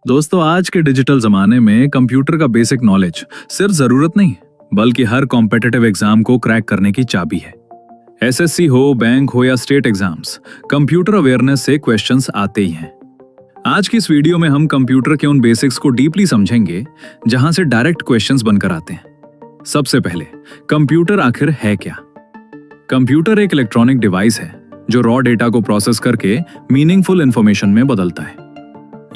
दोस्तों, आज के डिजिटल जमाने में कंप्यूटर का बेसिक नॉलेज सिर्फ जरूरत नहीं बल्कि हर कॉम्पिटिटिव एग्जाम को क्रैक करने की चाबी है। एसएससी हो, बैंक हो या स्टेट एग्जाम्स, कंप्यूटर अवेयरनेस से क्वेश्चंस आते ही हैं। आज की इस वीडियो में हम कंप्यूटर के उन बेसिक्स को डीपली समझेंगे जहां से डायरेक्ट क्वेश्चंस बनकर आते हैं। सबसे पहले, कंप्यूटर आखिर है क्या? कंप्यूटर एक इलेक्ट्रॉनिक डिवाइस है जो रॉ डेटा को प्रोसेस करके मीनिंगफुल इंफॉर्मेशन में बदलता है।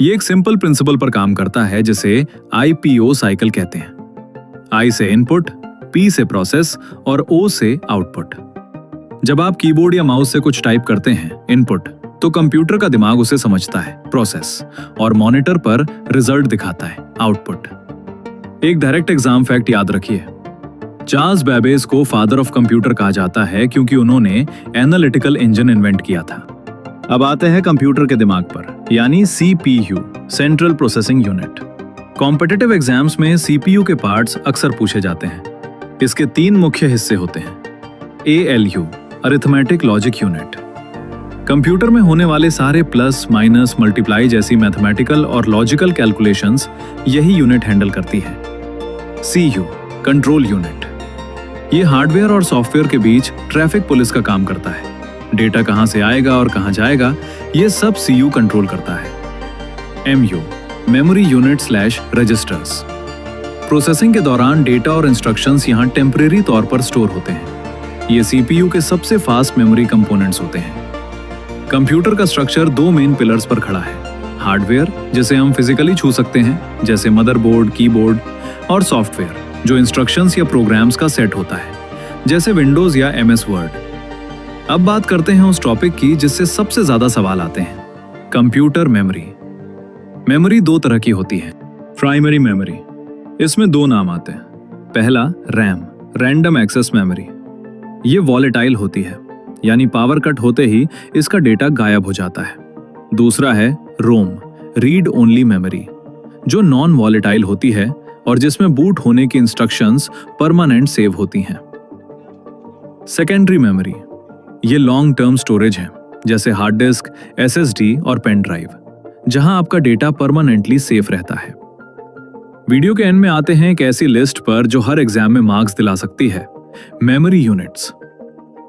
ये एक सिंपल प्रिंसिपल पर काम करता है जिसे आईपीओ साइकिल कहते हैं। आई से इनपुट, पी से प्रोसेस और ओ से आउटपुट। जब आप कीबोर्ड या माउस से कुछ टाइप करते हैं इनपुट, तो कंप्यूटर का दिमाग उसे समझता है प्रोसेस और मॉनिटर पर रिजल्ट दिखाता है आउटपुट। एक डायरेक्ट एग्जाम फैक्ट याद रखिए, चार्ल्स बेबेज को फादर ऑफ कंप्यूटर कहा जाता है क्योंकि उन्होंने एनालिटिकल इंजन इन्वेंट किया था। अब आते हैं कंप्यूटर के दिमाग पर, यानी CPU, central processing unit. Competitive exams में सीपीयू के पार्ट्स अक्सर पूछे जाते हैं। इसके 3 मुख्य हिस्से होते हैं। ALU, arithmetic logic unit. Computer में होने वाले सारे प्लस, माइनस, मल्टीप्लाई जैसी मैथमेटिकल और लॉजिकल कैलकुलेशंस यही यूनिट हैंडल करती है। CU, control unit. ये हार्डवेयर और सॉफ्टवेयर के बीच ट्रैफिक पुलिस का काम करता है। डेटा कहां से आएगा और कहां जाएगा, ये सब सीयू कंट्रोल करता है। MU, memory unit slash registers. Processing के दौरान डेटा और इंस्ट्रक्शंस यहां टेम्परेरी तौर पर स्टोर होते हैं। ये सीपीयू के सबसे फास्ट मेमोरी कंपोनेंट्स होते हैं। कंप्यूटर का स्ट्रक्चर 2 मेन पिलर्स पर खड़ा है। हार्डवेयर, जिसे हम फिजिकली छू सकते हैं, जैसे मदरबोर्ड, कीबोर्ड, और सॉफ्टवेयर, जो इंस्ट्रक्शंस या प्रोग्राम्स का सेट होता है, जैसे विंडोज या एमएस वर्ड। अब बात करते हैं उस टॉपिक की जिससे सबसे ज्यादा सवाल आते हैं, कंप्यूटर मेमोरी। मेमोरी 2 तरह की होती है। प्राइमरी मेमोरी, इसमें 2 नाम आते हैं। पहला रैम, रैंडम एक्सेस मेमोरी। ये वॉलेटाइल होती है, यानी पावर कट होते ही इसका डेटा गायब हो जाता है। दूसरा है रोम, रीड ओनली मेमोरी, जो नॉन वॉलेटाइल होती है और जिसमें बूट होने की इंस्ट्रक्शंस परमानेंट सेव होती हैं। सेकेंडरी मेमोरी, ये लॉन्ग टर्म स्टोरेज है, जैसे हार्ड डिस्क, एसएसडी और पेन ड्राइव, जहां आपका डेटा परमानेंटली सेफ रहता है। वीडियो के एंड में आते हैं एक ऐसी लिस्ट पर जो हर एग्जाम में मार्क्स दिला सकती है, मेमोरी यूनिट्स।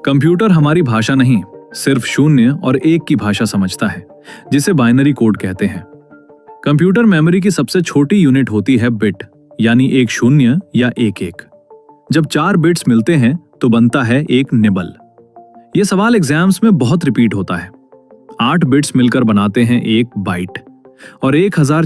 कंप्यूटर हमारी भाषा नहीं, सिर्फ 0 और 1 की भाषा समझता है, जिसे बाइनरी कोड कहते हैं। कंप्यूटर मेमोरी की सबसे छोटी यूनिट होती है बिट, यानी एक 0 या 1-1। जब 4 बिट्स मिलते हैं तो बनता है एक निबल। यह सवाल एग्जाम्स में बहुत रिपीट होता है। 8 बिट्स मिलकर बनाते हैं एक बाइट और 1000